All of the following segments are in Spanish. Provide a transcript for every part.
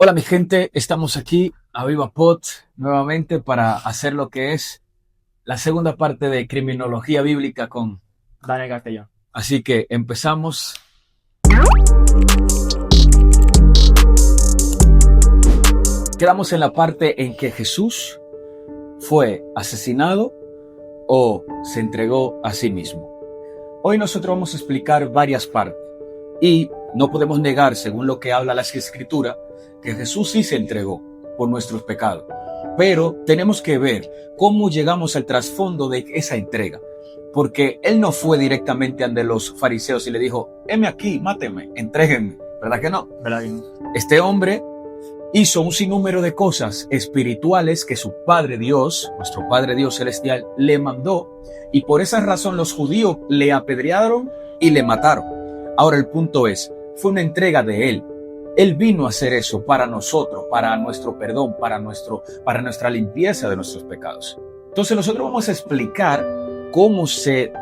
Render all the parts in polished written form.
Hola mi gente, estamos aquí a Viva Pot nuevamente para hacer lo que es la segunda parte de criminología bíblica con Daniel Castellón. Así que empezamos. Quedamos en la parte en que Jesús fue asesinado o se entregó a sí mismo. Hoy nosotros vamos a explicar varias partes y no podemos negar, según lo que habla la Escritura, que Jesús sí se entregó por nuestros pecados. Pero tenemos que ver cómo llegamos al trasfondo de esa entrega. Porque Él no fue directamente ante los fariseos y le dijo, heme aquí, máteme, entréguenme. ¿Verdad que no? ¿Verdad que no? Este hombre hizo un sinnúmero de cosas espirituales que su Padre Dios, nuestro Padre Dios Celestial, le mandó. Y por esa razón los judíos le apedrearon y le mataron. Ahora el punto es, fue una entrega de Él. Él vino a hacer eso para nosotros, para nuestro perdón, para nuestra limpieza de nuestros pecados. Entonces nosotros vamos a explicar cómo se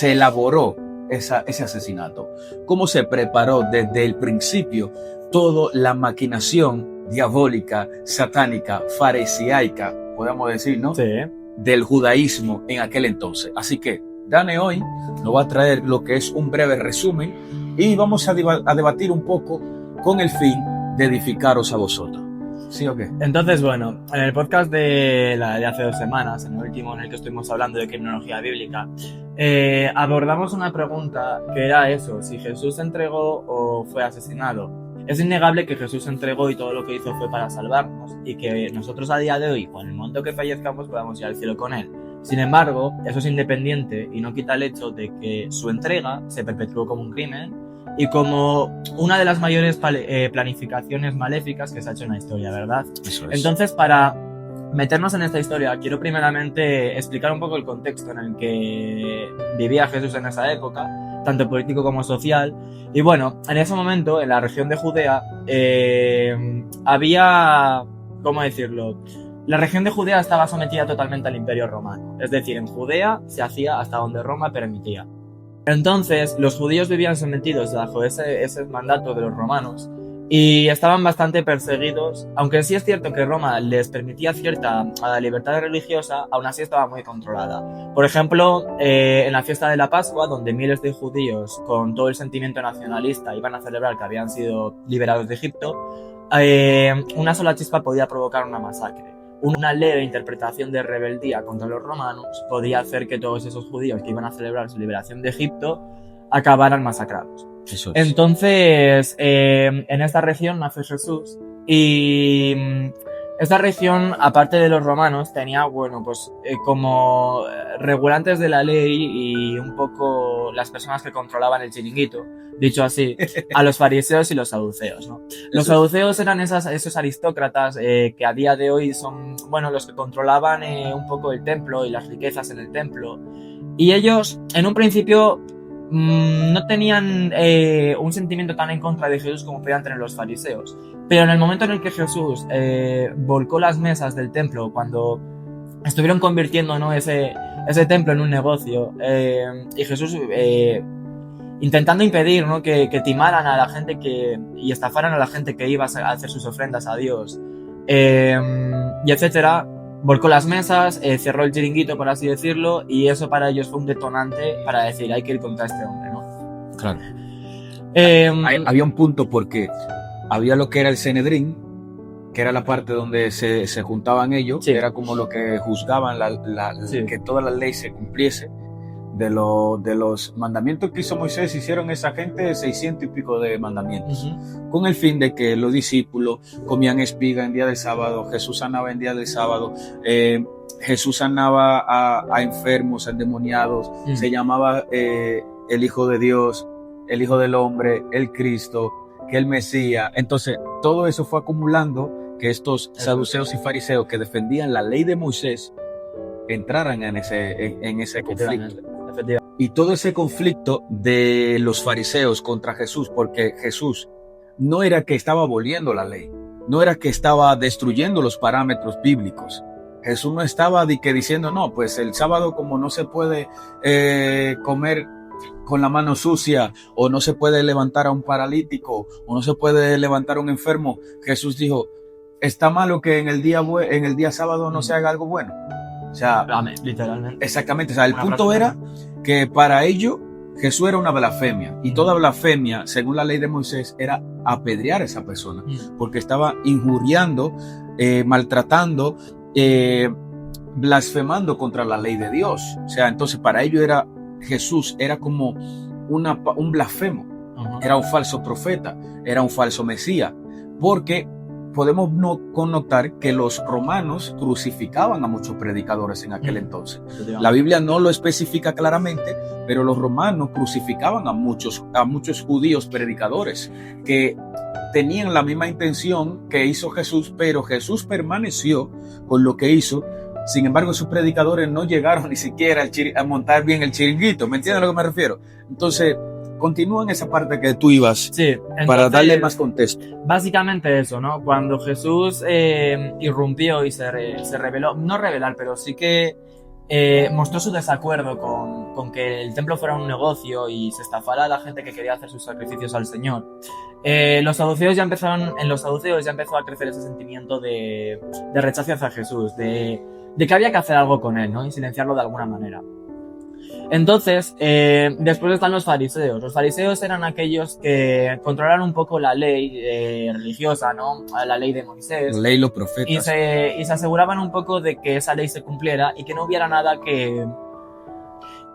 elaboró ese asesinato, cómo se preparó desde el principio toda la maquinación diabólica, satánica, farisaica, podemos decir, ¿no? Sí. Del judaísmo en aquel entonces. Así que Dane hoy nos va a traer lo que es un breve resumen y vamos a debatir un poco con el fin de edificaros a vosotros. ¿Sí o qué? Entonces, bueno, en el podcast de hace 2 semanas, en el último en el que estuvimos hablando de criminología bíblica, abordamos una pregunta que era eso, si Jesús se entregó o fue asesinado. Es innegable que Jesús se entregó y todo lo que hizo fue para salvarnos y que nosotros a día de hoy, con el momento que fallezcamos, podamos ir al cielo con Él. Sin embargo, eso es independiente y no quita el hecho de que su entrega se perpetuó como un crimen y como una de las mayores planificaciones maléficas que se ha hecho en la historia, ¿verdad? Eso es. Entonces, para meternos en esta historia, quiero primeramente explicar un poco el contexto en el que vivía Jesús en esa época, tanto político como social. Y bueno, en ese momento, en la región de Judea, había, ¿cómo decirlo? La región de Judea estaba sometida totalmente al Imperio Romano. Es decir, en Judea se hacía hasta donde Roma permitía. Entonces, los judíos vivían sometidos bajo ese mandato de los romanos y estaban bastante perseguidos, aunque sí es cierto que Roma les permitía cierta libertad religiosa, aún así estaba muy controlada. Por ejemplo, en la fiesta de la Pascua, donde miles de judíos con todo el sentimiento nacionalista iban a celebrar que habían sido liberados de Egipto, una sola chispa podía provocar una masacre. Una leve interpretación de rebeldía contra los romanos podía hacer que todos esos judíos que iban a celebrar su liberación de Egipto acabaran masacrados. Eso es. Entonces, en esta región nace Jesús y esta región, aparte de los romanos, tenía, bueno, pues como regulantes de la ley y un poco las personas que controlaban el chiringuito, dicho así, a los fariseos y los saduceos, ¿no? Los saduceos eran esos aristócratas que a día de hoy son, bueno, los que controlaban un poco el templo y las riquezas en el templo. Y ellos, en un principio, no tenían un sentimiento tan en contra de Jesús como podían tener los fariseos. Pero en el momento en el que Jesús volcó las mesas del templo, cuando estuvieron convirtiendo, ¿no?, ese templo en un negocio, y Jesús intentando impedir, ¿no?, que timaran a la gente y estafaran a la gente que iba a hacer sus ofrendas a Dios, y etcétera, volcó las mesas, cerró el chiringuito, por así decirlo, y eso para ellos fue un detonante para decir, hay que ir contra este hombre, ¿no? Claro. Había un punto porque había lo que era el Sanedrín, que era la parte donde se juntaban ellos, Sí. que era como lo que juzgaban Sí. que toda la ley se cumpliese. De los mandamientos que hizo Moisés, hicieron esa gente 600 y pico de mandamientos, con el fin de que los discípulos comían espiga en día del sábado, Jesús sanaba en día del sábado, Jesús sanaba a enfermos, a endemoniados, se llamaba el Hijo de Dios, el Hijo del Hombre, el Cristo, que el Mesías. Entonces, todo eso fue acumulando que estos saduceos y fariseos que defendían la ley de Moisés entraran en ese conflicto. Y todo ese conflicto de los fariseos contra Jesús, porque Jesús no era que estaba aboliendo la ley, no era que estaba destruyendo los parámetros bíblicos. Jesús no estaba diciendo, no, pues el sábado como no se puede comer con la mano sucia, o no se puede levantar a un paralítico, o no se puede levantar a un enfermo. Jesús dijo, ¿está malo que en el día sábado no se haga algo bueno? O sea, literalmente. Exactamente, o sea, el punto era que para ello Jesús era una blasfemia, y toda blasfemia, según la ley de Moisés, era apedrear a esa persona, porque estaba injuriando, maltratando, blasfemando contra la ley de Dios. O sea, entonces para ello Jesús era como un blasfemo, era un falso profeta, era un falso mesías, porque podemos connotar que los romanos crucificaban a muchos predicadores en aquel entonces. La Biblia no lo especifica claramente, pero los romanos crucificaban a muchos judíos predicadores que tenían la misma intención que hizo Jesús, pero Jesús permaneció con lo que hizo. Sin embargo, sus predicadores no llegaron ni siquiera a montar bien el chiringuito. ¿Me entiendes a lo que me refiero? Entonces, continúa en esa parte que tú ibas, sí, entonces, para darle más contexto. Básicamente eso, ¿no? Cuando Jesús irrumpió y se reveló, no revelar, pero sí que mostró su desacuerdo con que el templo fuera un negocio y se estafara a la gente que quería hacer sus sacrificios al Señor. En los saduceos ya empezó a crecer ese sentimiento de rechazo hacia Jesús, de que había que hacer algo con él, ¿no? Y silenciarlo de alguna manera. Entonces, después están los fariseos. Los fariseos eran aquellos que controlaron un poco la ley religiosa, ¿no? La ley de Moisés. La ley y los profetas. Y se aseguraban un poco de que esa ley se cumpliera y que no hubiera nada que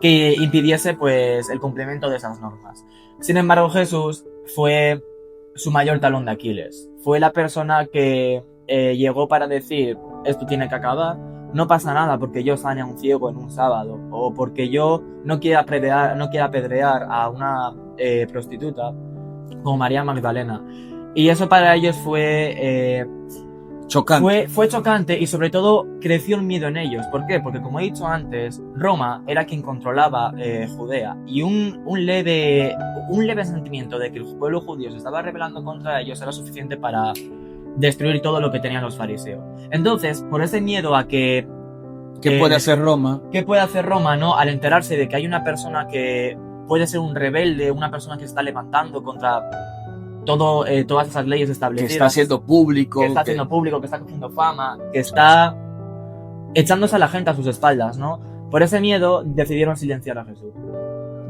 impidiese, pues, el cumplimiento de esas normas. Sin embargo, Jesús fue su mayor talón de Aquiles. Fue la persona que llegó para decir, esto tiene que acabar. No pasa nada porque yo sane a un ciego en un sábado, o porque yo no quiera apedrear a una prostituta como María Magdalena. Y eso para ellos fue chocante. Fue chocante, y sobre todo creció el miedo en ellos. ¿Por qué? Porque, como he dicho antes, Roma era quien controlaba Judea, y un leve sentimiento de que el pueblo judío se estaba rebelando contra ellos era suficiente para destruir todo lo que tenían los fariseos. Entonces, por ese miedo a que... ¿Qué puede hacer Roma? ¿Qué puede hacer Roma, no? Al enterarse de que hay una persona que puede ser un rebelde, una persona que se está levantando contra todas esas leyes establecidas. Que está haciendo público. Que está haciendo público, que está cogiendo fama, que está echándose a la gente a sus espaldas, ¿no? Por ese miedo decidieron silenciar a Jesús.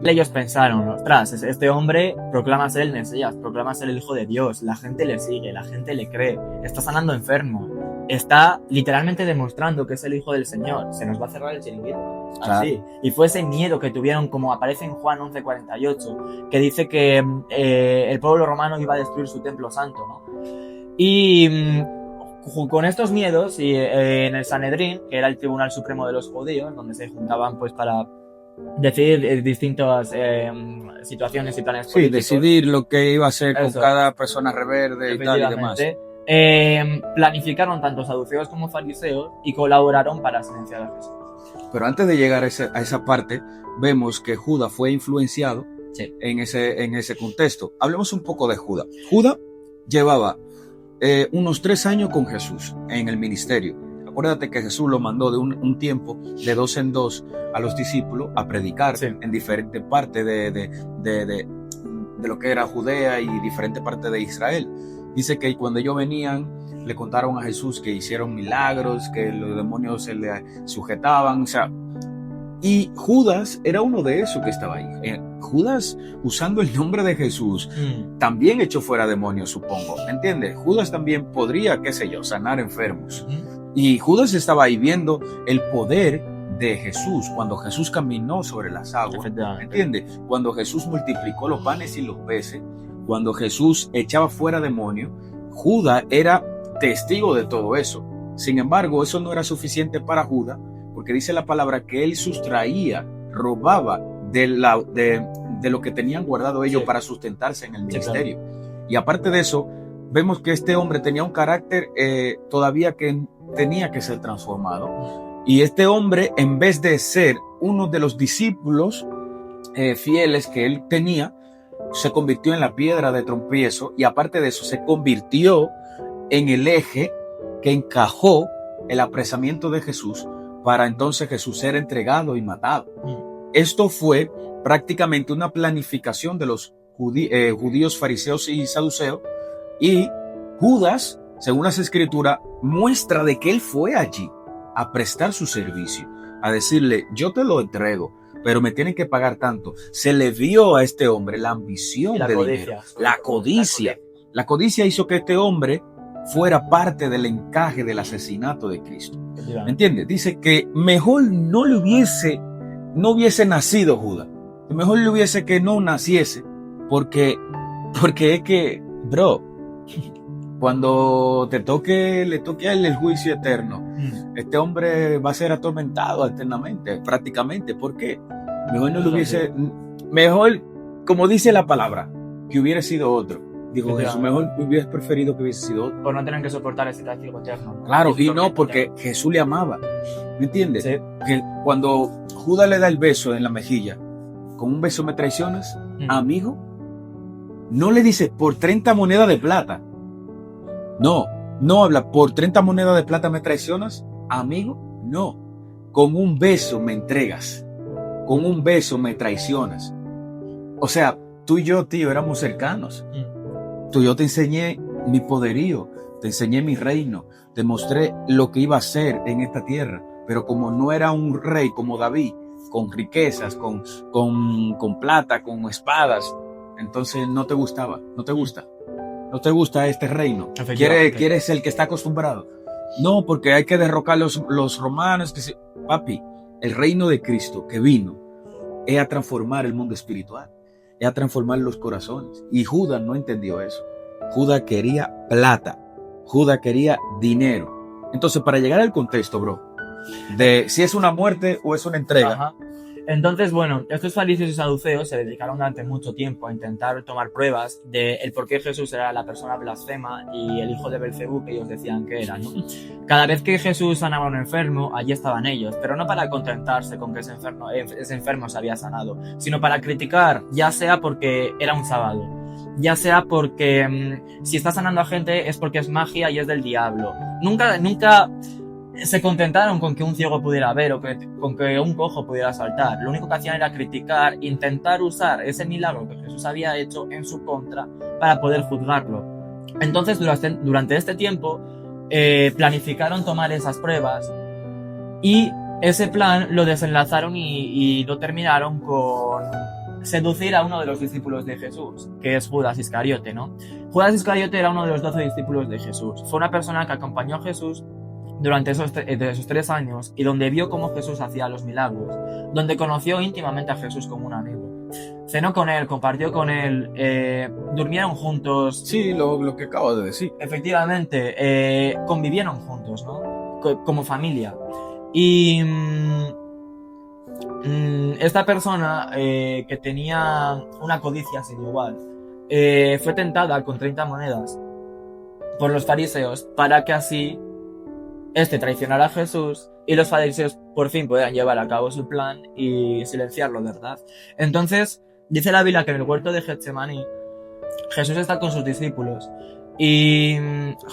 Ellos pensaron, ostras, este hombre proclama ser el Mesías, proclama ser el Hijo de Dios, la gente le sigue, la gente le cree, está sanando enfermos, está literalmente demostrando que es el Hijo del Señor, se nos va a cerrar el chiringuito. Así. Y fue ese miedo que tuvieron, como aparece en Juan 11:48, que dice que el pueblo romano iba a destruir su templo santo, ¿no? Y con estos miedos, y en el Sanedrín, que era el Tribunal Supremo de los Judíos, donde se juntaban pues para decidir distintas situaciones y planes políticos. Sí, decidir lo que iba a hacer con cada persona rebelde y tal y demás. Planificaron tanto saduceos como fariseos y colaboraron para silenciar a Jesús. Pero antes de llegar a esa parte, vemos que Judas fue influenciado en ese contexto. Hablemos un poco de Judas. Judas llevaba unos 3 años con Jesús en el ministerio. Acuérdate que Jesús lo mandó de un tiempo, de 2 en 2, a los discípulos a predicar en diferentes partes de lo que era Judea y diferentes partes de Israel. Dice que cuando ellos venían, le contaron a Jesús que hicieron milagros, que los demonios se le sujetaban, o sea, y Judas era uno de esos que estaba ahí. Judas, usando el nombre de Jesús, también echó fuera demonios, supongo, ¿entiendes? Judas también podría, qué sé yo, sanar enfermos. Y Judas estaba ahí viendo el poder de Jesús cuando Jesús caminó sobre las aguas, ¿entiendes? Cuando Jesús multiplicó los panes y los peces, cuando Jesús echaba fuera demonios, Judas era testigo de todo eso. Sin embargo, eso no era suficiente para Judas, porque dice la palabra que él sustraía, robaba de lo que tenían guardado ellos para sustentarse en el ministerio. Y aparte de eso, vemos que este hombre tenía un carácter todavía que tenía que ser transformado. Y este hombre, en vez de ser uno de los discípulos fieles que él tenía, se convirtió en la piedra de tropiezo, y aparte de eso se convirtió en el eje que encajó el apresamiento de Jesús para entonces Jesús ser entregado y matado. esto fue prácticamente una planificación de los judíos, fariseos y saduceos, y Judas, según las escrituras, muestra de que él fue allí a prestar su servicio, a decirle, yo te lo entrego, pero me tienen que pagar tanto. Se le vio a este hombre la ambición de dinero, la codicia. La codicia hizo que este hombre fuera parte del encaje del asesinato de Cristo. ¿Me entiendes? Dice que mejor no hubiese nacido Judas. Mejor le hubiese que no naciese, porque es que, bro, cuando le toque a él el juicio eterno, este hombre va a ser atormentado eternamente, prácticamente. ¿Por qué? Mejor no lo hubiese, mejor, como dice la palabra, que hubiera sido otro. Digo, Jesús, mejor hubiese preferido que hubiese sido otro. Por no tener que soportar ese castigo eterno, ¿no? Claro, y no, porque Jesús le amaba. ¿Me entiendes? Sí. Que cuando Judas le da el beso en la mejilla, con un beso me traicionas, amigo, no le dice por 30 monedas de plata. No habla por 30 monedas de plata me traicionas, amigo. No, con un beso me entregas, con un beso me traicionas. O sea, tú y yo, tío, éramos cercanos. Yo te enseñé mi poderío, te enseñé mi reino, te mostré lo que iba a hacer en esta tierra. Pero como no era un rey como David, con riquezas, con plata, con espadas, entonces no te gustaba, no te gusta este reino. ¿Quieres el que está acostumbrado? No, porque hay que derrocar los romanos. Papi, el reino de Cristo que vino es a transformar el mundo espiritual, es a transformar los corazones. Y Judas no entendió eso. Judas quería plata, Judas quería dinero. Entonces, para llegar al contexto, bro, de si es una muerte o es una entrega. Ajá. Entonces, bueno, estos fariseos y saduceos se dedicaron durante mucho tiempo a intentar tomar pruebas de el por qué Jesús era la persona blasfema y el hijo de Belcebú que ellos decían que era, ¿no? Cada vez que Jesús sanaba a un enfermo, allí estaban ellos, pero no para contentarse con que ese enfermo se había sanado, sino para criticar, ya sea porque era un sábado, ya sea porque si está sanando a gente es porque es magia y es del diablo. Nunca se contentaron con que un ciego pudiera ver o con que un cojo pudiera saltar. Lo único que hacían era criticar, intentar usar ese milagro que Jesús había hecho en su contra para poder juzgarlo. Entonces, durante este tiempo, planificaron tomar esas pruebas y ese plan lo desenlazaron y lo terminaron con seducir a uno de los discípulos de Jesús, que es Judas Iscariote, ¿no? Judas Iscariote era uno de los 12 discípulos de Jesús. Fue una persona que acompañó a Jesús durante esos 3 años y donde vio cómo Jesús hacía los milagros, donde conoció íntimamente a Jesús como un amigo. Cenó con él, compartió con él, durmieron juntos. Sí, lo que acabo de decir. Efectivamente, convivieron juntos, ¿no? Como familia. Y esta persona que tenía una codicia sin igual, fue tentada con 30 monedas por los fariseos para que así traicionara a Jesús y los fariseos por fin pudieran llevar a cabo su plan y silenciarlo, ¿verdad? Entonces, dice la Biblia que en el huerto de Getsemaní Jesús está con sus discípulos y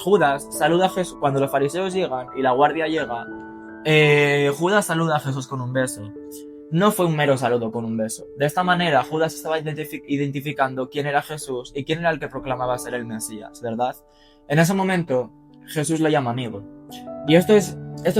Judas saluda a Jesús. Cuando los fariseos llegan y la guardia llega, Judas saluda a Jesús con un beso. No fue un mero saludo con un beso. De esta manera, Judas estaba identificando quién era Jesús y quién era el que proclamaba ser el Mesías, ¿verdad? En ese momento, Jesús le llama amigo. Y esto es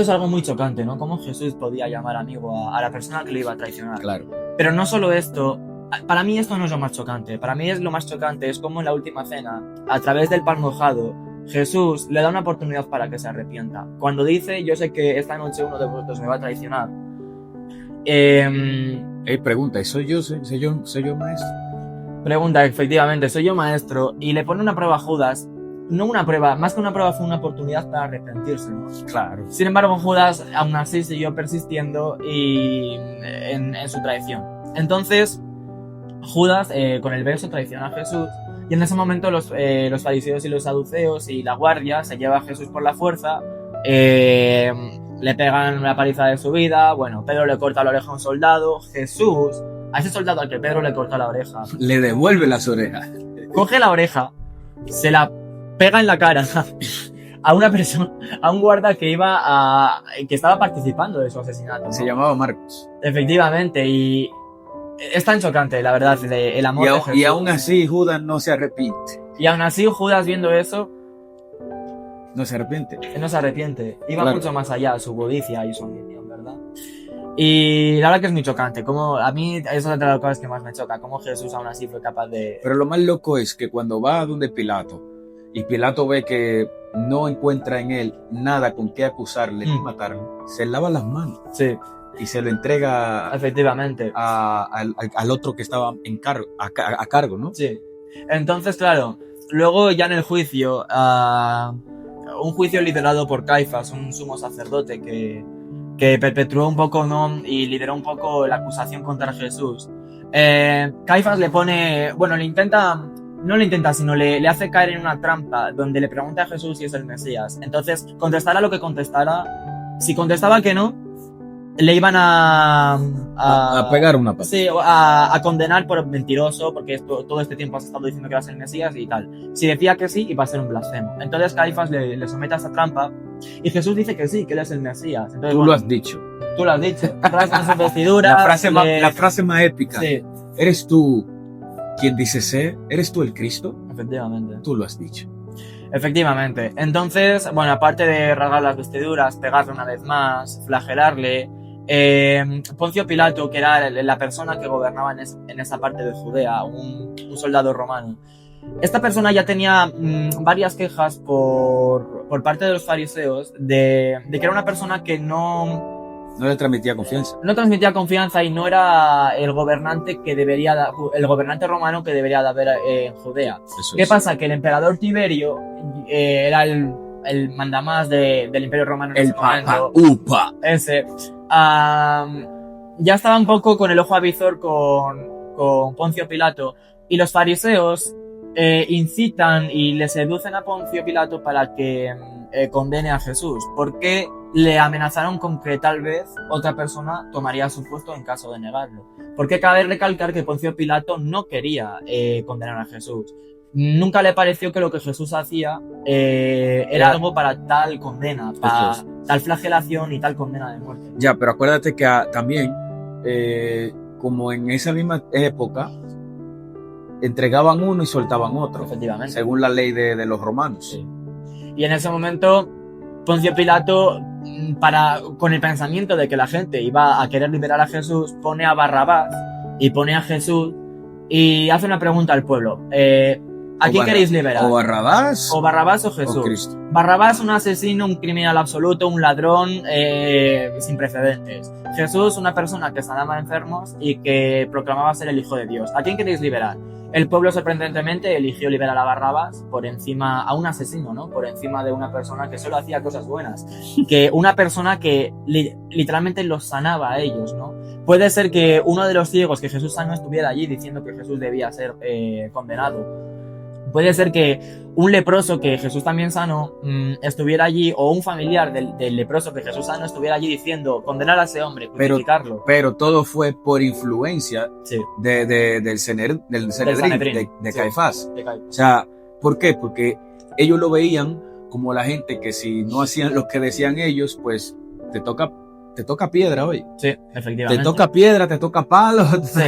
algo muy chocante, ¿no? Cómo Jesús podía llamar amigo a la persona que le iba a traicionar. Claro. Pero no solo esto, para mí esto no es lo más chocante. Para mí lo más chocante es cómo en la última cena, a través del pan mojado, Jesús le da una oportunidad para que se arrepienta. Cuando dice, yo sé que esta noche uno de vosotros me va a traicionar. Pregunta, ¿soy yo maestro? Pregunta, efectivamente, soy yo maestro. Y le pone una prueba a Judas. No una prueba, más que una prueba fue una oportunidad para arrepentirse, ¿no? Claro. Sin embargo, Judas aún así siguió persistiendo en su traición. Entonces, Judas con el beso traiciona a Jesús y en ese momento los fariseos y los saduceos y la guardia se lleva a Jesús por la fuerza, le pegan la paliza de su vida. Bueno, Pedro le corta la oreja a un soldado. Jesús, a ese soldado al que Pedro le corta la oreja, le devuelve las orejas. Coge la oreja, se la pega en la cara a una persona, a un guarda que que estaba participando de su asesinato, ¿no? Se llamaba Marcos. Efectivamente, y es tan chocante, la verdad, el amor de Jesús. Y aún así Judas no se arrepiente. Y aún así Judas, viendo eso, No se arrepiente. no se arrepiente. Iba Claro. mucho más allá, su codicia y su ambición, ¿verdad? Y la verdad que es muy chocante. Como a mí, eso es otra de las cosas que más me choca. Cómo Jesús aún así fue capaz de... Pero lo más loco es que cuando va a donde Pilato y Pilato ve que no encuentra en él nada con qué acusarle ni matarlo, se lava las manos Sí, y se lo entrega efectivamente. al otro que estaba a cargo, ¿no? Sí. Entonces, claro, luego ya en el juicio, un juicio liderado por Caifás, un sumo sacerdote que perpetuó un poco, ¿no? Y lideró un poco la acusación contra Jesús. Caifás le pone, bueno, no le intenta, sino le hace caer en una trampa donde le pregunta a Jesús si es el Mesías. Entonces, contestará lo que contestara. Si contestaba que no, le iban A pegar una pata. Sí, a condenar por mentiroso, porque todo este tiempo has estado diciendo que vas a ser el Mesías y tal. Si decía que sí, iba a ser un blasfemo. Entonces Caifás le somete a esa trampa y Jesús dice que sí, que él es el Mesías. Entonces, Tú lo has dicho. Tú lo has dicho. Rasgan su vestidura. La frase más épica. Sí, ¿Eres tú quien dice ser? ¿Eres tú el Cristo? efectivamente. Tú lo has dicho. Efectivamente. Entonces, bueno, aparte de rasgar las vestiduras, pegarle una vez más, flagelarle, Poncio Pilato, que era la persona que gobernaba en esa parte de Judea, un soldado romano, esta persona ya tenía varias quejas por parte de los fariseos de que era una persona que no le transmitía confianza. No transmitía confianza y no era el gobernante el gobernante romano que debería de haber en Judea. ¿Qué pasa? Que el emperador Tiberio era el mandamás del Imperio Romano en ese momento. Upa. Ese. Ya estaba un poco con el ojo avizor con Poncio Pilato, y los fariseos incitan y le seducen a Poncio Pilato para que condene a Jesús, porque le amenazaron con que tal vez otra persona tomaría su puesto en caso de negarlo. Porque cabe recalcar que Poncio Pilato no quería condenar a Jesús. Nunca le pareció que lo que Jesús hacía era algo para tal condena, para tal flagelación y tal condena de muerte. Ya, pero acuérdate que también, como en esa misma época, entregaban uno y soltaban otro. Efectivamente. Según la ley de los romanos. Sí. Y en ese momento, Poncio Pilato, con el pensamiento de que la gente iba a querer liberar a Jesús, pone a Barrabás y pone a Jesús y hace una pregunta al pueblo. ¿A quién queréis liberar? ¿O Barrabás? ¿O Barrabás o Jesús? O Cristo. Barrabás, un asesino, un criminal absoluto, un ladrón sin precedentes. Jesús, una persona que sanaba enfermos y que proclamaba ser el Hijo de Dios. ¿A quién queréis liberar? El pueblo, sorprendentemente, eligió liberar a Barrabás a un asesino, ¿no? Por encima de una persona que solo hacía cosas buenas. Que una persona que literalmente los sanaba a ellos, ¿no? Puede ser que uno de los ciegos que Jesús sanó estuviera allí diciendo que Jesús debía ser condenado. Puede ser que un leproso que Jesús también sanó estuviera allí, o un familiar del leproso que Jesús sanó estuviera allí diciendo condenar a ese hombre, crucificarlo. Pero todo fue por influencia del Sanedrín, de Caifás. O sea, ¿por qué? Porque ellos lo veían como la gente que si no hacían lo que decían ellos, pues te toca piedra hoy. Sí, efectivamente. Te toca piedra, te toca palo. Sí.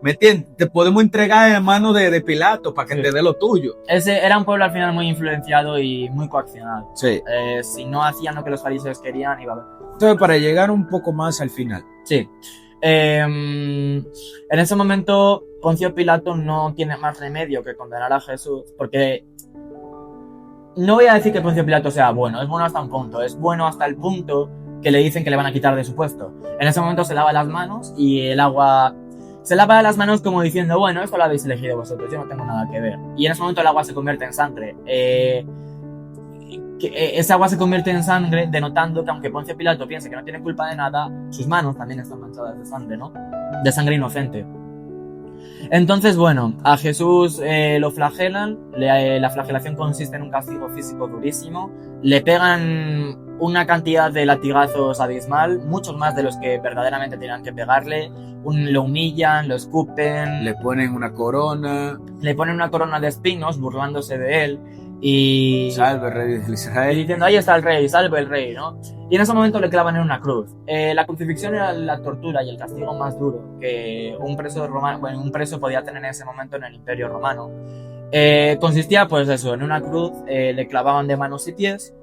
¿Me entiendes? Te podemos entregar en manos de Pilato para que te dé lo tuyo. Ese era un pueblo al final muy influenciado y muy coaccionado. Sí. Si no hacían lo que los fariseos querían, iba a haber. Entonces, para llegar un poco más al final. Sí. En ese momento, Poncio Pilato no tiene más remedio que condenar a Jesús, porque no voy a decir que Poncio Pilato sea bueno, es bueno hasta un punto, es bueno hasta el punto que le dicen que le van a quitar de su puesto. En ese momento se lava las manos y el agua... Se lava las manos como diciendo, bueno, esto lo habéis elegido vosotros, yo no tengo nada que ver. Y en ese momento el agua se convierte en sangre. Esa agua se convierte en sangre, denotando que aunque Poncio Pilato piense que no tiene culpa de nada, sus manos también están manchadas de sangre, ¿no? De sangre inocente. Entonces, bueno, a Jesús lo flagelan, la flagelación consiste en un castigo físico durísimo, le pegan una cantidad de latigazos abismal, muchos más de los que verdaderamente tenían que pegarle, lo humillan, lo escupen, le ponen una corona de espinos burlándose de él, y Salve, rey de y Israel. diciendo, ahí está el rey, salve el rey, ¿no? Y en ese momento le clavan en una cruz. La crucifixión era la tortura y el castigo más duro que un preso romano, bueno, un preso podía tener en ese momento en el Imperio Romano. Consistía, pues eso, en una cruz, le clavaban de manos y pies,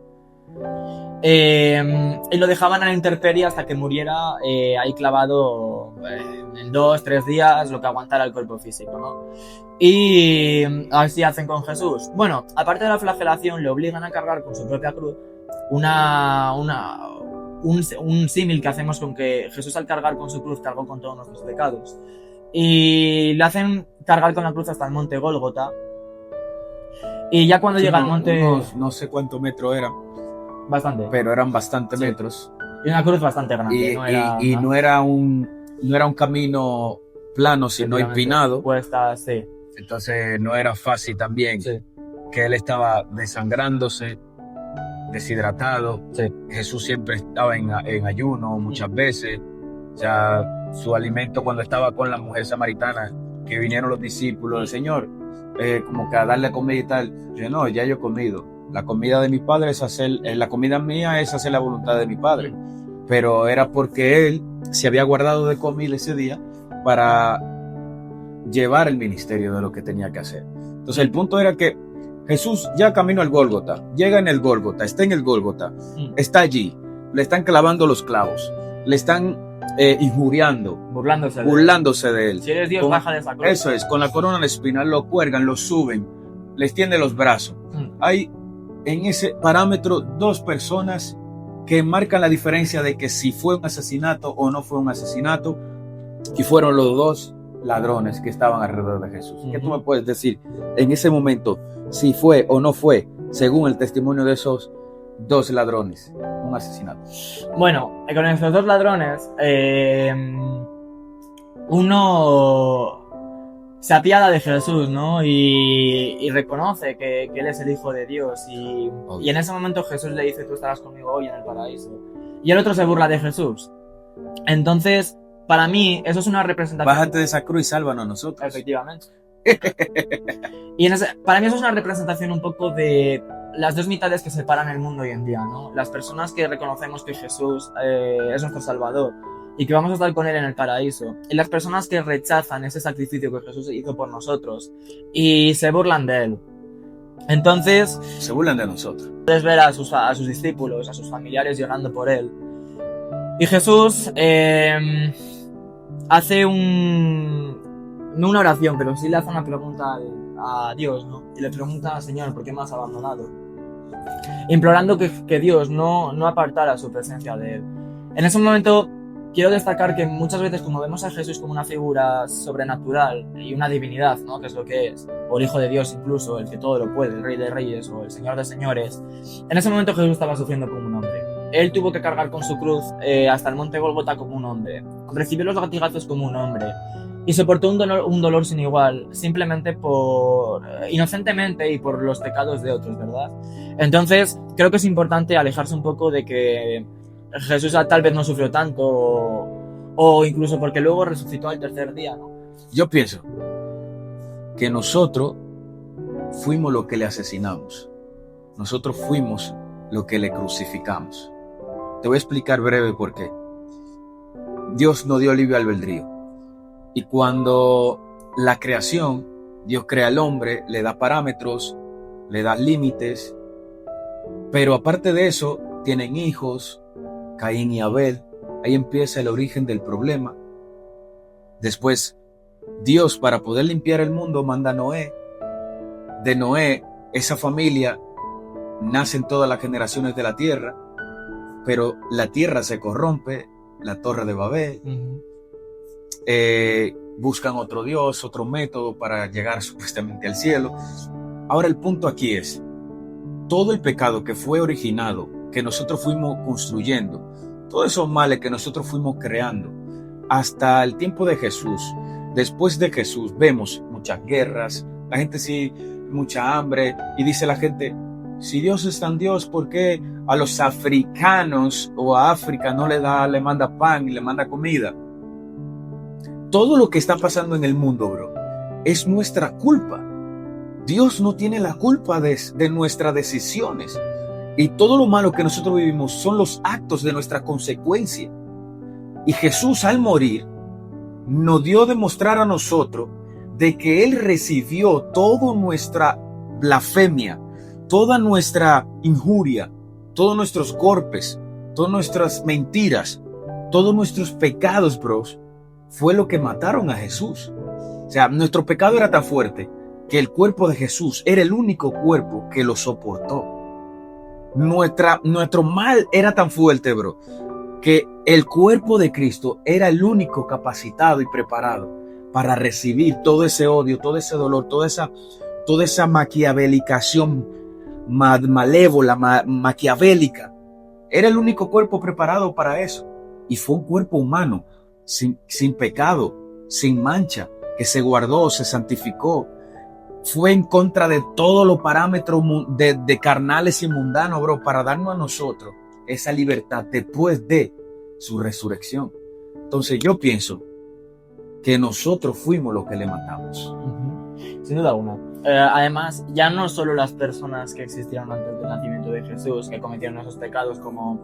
y lo dejaban a la intemperie hasta que muriera ahí clavado en 2-3 días, lo que aguantara el cuerpo físico, ¿no? Y así hacen con Jesús. Bueno, aparte de la flagelación, le obligan a cargar con su propia cruz un símil que hacemos con que Jesús, al cargar con su cruz, cargó con todos nuestros pecados. Y le hacen cargar con la cruz hasta el monte Gólgota. Y ya cuando llega al monte... no sé cuántos metros eran, Bastante. pero eran bastantes Sí. metros. Y una cruz bastante grande. No era un camino plano, sino empinado. Puesta, sí. Entonces no era fácil también, Sí. que él estaba desangrándose, deshidratado. Sí. Jesús siempre estaba en ayuno muchas veces. O sea, su alimento, cuando estaba con la mujer samaritana, que vinieron los discípulos del Señor, como que a darle comida y tal. Yo, no, ya yo he comido. La comida de mi padre es la comida mía es hacer la voluntad de mi padre. Pero era porque él se había guardado de comida ese día para llevar el ministerio de lo que tenía que hacer. Entonces el punto era que Jesús ya camino al Gólgota, llega en el Gólgota, está en el Gólgota, está allí, le están clavando los clavos, le están injuriando, burlándose de él. Si eres Dios, baja de esa cruz. Eso es, con la corona de espinas lo cuelgan, lo suben, le extienden los brazos. Hay en ese parámetro dos personas que marcan la diferencia de que si fue un asesinato o no fue un asesinato, y fueron los dos ladrones que estaban alrededor de Jesús. ¿Qué tú me puedes decir en ese momento si fue o no fue, según el testimonio de esos dos ladrones, un asesinato? Bueno, con esos dos ladrones, uno se apiada de Jesús, ¿no? Y reconoce que él es el Hijo de Dios. Y en ese momento Jesús le dice, tú estarás conmigo hoy en el paraíso. Y el otro se burla de Jesús. Entonces, para mí, eso es una representación... Bájate de esa cruz y sálvanos a nosotros. Efectivamente. Y para mí eso es una representación un poco de las dos mitades que separan el mundo hoy en día, ¿no? Las personas que reconocemos que Jesús es nuestro Salvador y que vamos a estar con Él en el paraíso, y las personas que rechazan ese sacrificio que Jesús hizo por nosotros y se burlan de Él. Entonces... Se burlan de nosotros. Puedes ver a sus discípulos, a sus familiares llorando por Él. Y Jesús hace no una oración, pero sí le hace una pregunta a Dios, ¿no? Y le pregunta, Señor, ¿por qué me has abandonado? Implorando que Dios no apartara su presencia de él. En ese momento quiero destacar que muchas veces, como vemos a Jesús como una figura sobrenatural y una divinidad, ¿no? Que es lo que es, o el Hijo de Dios incluso, el que todo lo puede, el Rey de Reyes o el Señor de Señores, en ese momento Jesús estaba sufriendo como un hombre. Él tuvo que cargar con su cruz hasta el monte Gólgota como un hombre, recibió los latigazos como un hombre, y soportó un dolor sin igual, simplemente inocentemente y por los pecados de otros, ¿verdad? Entonces, creo que es importante alejarse un poco de que Jesús tal vez no sufrió tanto, o incluso porque luego resucitó al tercer día, ¿no? Yo pienso que nosotros fuimos lo que le asesinamos. Nosotros fuimos lo que le crucificamos. Te voy a explicar breve por qué. Dios nos dio libre albedrío. Y cuando la creación, Dios crea al hombre, le da parámetros, le da límites, pero aparte de eso, tienen hijos, Caín y Abel. Ahí empieza el origen del problema. Después, Dios, para poder limpiar el mundo, manda a Noé. De Noé, esa familia, nacen todas las generaciones de la tierra, pero la tierra se corrompe, la Torre de Babel. Buscan otro Dios, otro método para llegar supuestamente al cielo. Ahora el punto aquí es, todo el pecado que fue originado, que nosotros fuimos construyendo, todos esos males que nosotros fuimos creando, hasta el tiempo de Jesús, después de Jesús, vemos muchas guerras, la gente sí, mucha hambre, y dice la gente, si Dios es tan Dios, ¿por qué a los africanos o a África no le manda pan y le manda comida? Todo lo que está pasando en el mundo, bro, es nuestra culpa. Dios no tiene la culpa de nuestras decisiones. Y todo lo malo que nosotros vivimos son los actos de nuestra consecuencia. Y Jesús, al morir, nos dio a demostrar a nosotros de que Él recibió toda nuestra blasfemia, toda nuestra injuria, todos nuestros golpes, todas nuestras mentiras, todos nuestros pecados, bros, fue lo que mataron a Jesús. O sea, nuestro pecado era tan fuerte que el cuerpo de Jesús era el único cuerpo que lo soportó. Nuestro mal era tan fuerte, bro, que el cuerpo de Cristo era el único capacitado y preparado para recibir todo ese odio, todo ese dolor, toda esa maquiavelicación malévola, maquiavélica. Era el único cuerpo preparado para eso. Y fue un cuerpo humano, sin pecado, sin mancha, que se guardó, se santificó. Fue en contra de todos los parámetros de carnales y mundanos, bro, para darnos a nosotros esa libertad después de su resurrección. Entonces yo pienso que nosotros fuimos los que le matamos. Sin duda alguna. Además, ya no solo las personas que existieron antes del nacimiento de Jesús, que cometieron esos pecados como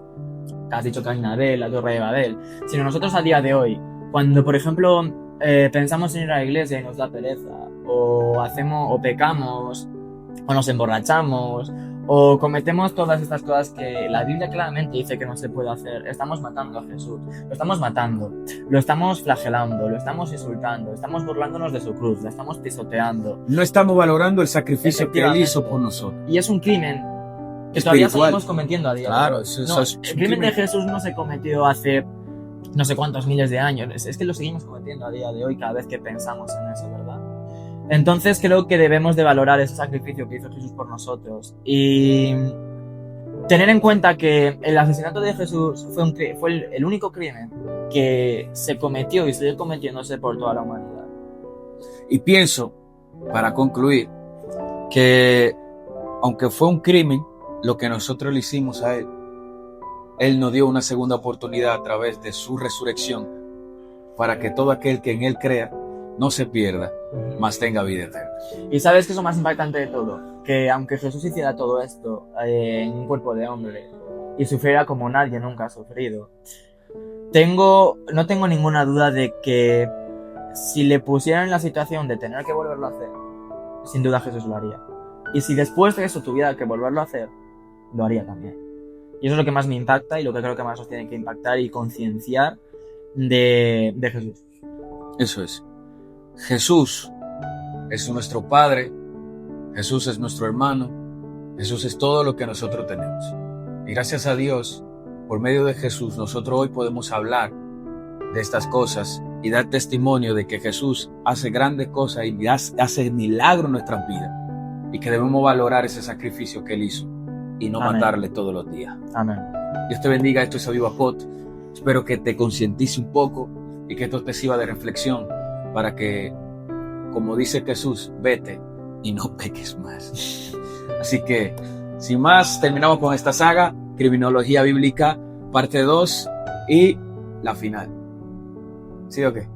has dicho Caín y Abel, la Torre de Babel, sino nosotros a día de hoy, cuando por ejemplo pensamos en ir a la iglesia y nos da pereza, o pecamos, o nos emborrachamos, o cometemos todas estas cosas que la Biblia claramente dice que no se puede hacer, estamos matando a Jesús, lo estamos matando, lo estamos flagelando, lo estamos insultando, estamos burlándonos de su cruz, la estamos pisoteando. No estamos valorando el sacrificio que Él hizo por nosotros. Y es un crimen que todavía seguimos cometiendo a día de hoy. Claro, el crimen de Jesús no se cometió hace no sé cuántos miles de años, es que lo seguimos cometiendo a día de hoy cada vez que pensamos en eso, ¿verdad? Entonces creo que debemos de valorar ese sacrificio que hizo Jesús por nosotros y tener en cuenta que el asesinato de Jesús fue el único crimen que se cometió y sigue cometiéndose por toda la humanidad. Y pienso, para concluir, que aunque fue un crimen lo que nosotros le hicimos a Él nos dio una segunda oportunidad a través de su resurrección para que todo aquel que en Él crea no se pierda, mas tenga vida eterna. Y sabes que es lo más impactante de todo, que aunque Jesús hiciera todo esto en un cuerpo de hombre y sufriera como nadie nunca ha sufrido, no tengo ninguna duda de que si le pusieran en la situación de tener que volverlo a hacer, sin duda Jesús lo haría. Y si después de eso tuviera que volverlo a hacer, lo haría también. Y eso es lo que más me impacta y lo que creo que más nos tiene que impactar y concienciar de Jesús. Eso es. Jesús es nuestro Padre, Jesús es nuestro hermano, Jesús es todo lo que nosotros tenemos. Y gracias a Dios, por medio de Jesús, nosotros hoy podemos hablar de estas cosas y dar testimonio de que Jesús hace grandes cosas y hace milagros en nuestras vidas. Y que debemos valorar ese sacrificio que Él hizo y no matarle todos los días. Amén. Dios te bendiga, esto es Aviva Pod. Espero que te concientice un poco y que esto te sirva de reflexión para que, como dice Jesús, vete y no peques más. Así que, sin más, terminamos con esta saga, Criminología Bíblica, parte 2 y la final. ¿Sí o qué?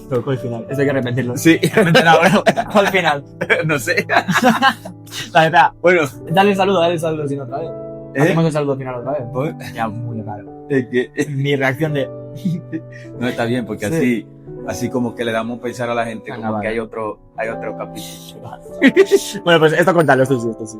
Tocó el final. Eso hay que repetirlo. Sí. Al final. No sé. La verdad. Bueno. Dale saludo sin otra vez. Hacemos el saludo final otra vez. ¿Pues? Ya, muy raro. Que Mi reacción de... No, está bien, porque sí. así como que le damos a pensar a la gente como que hay otro capítulo. Bueno, pues esto contalo, esto sí.